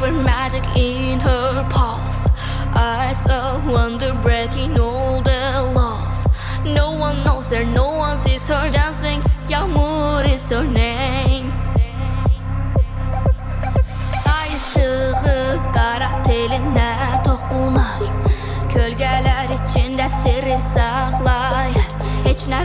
with magic in her paws. Eyes of wonder breaking all the laws. No one knows her, no one sees her dancing. Yağmur is her name. Ay ışığı qara teline toxunar. Kölgələr içində sirri saxlayar. Heç nə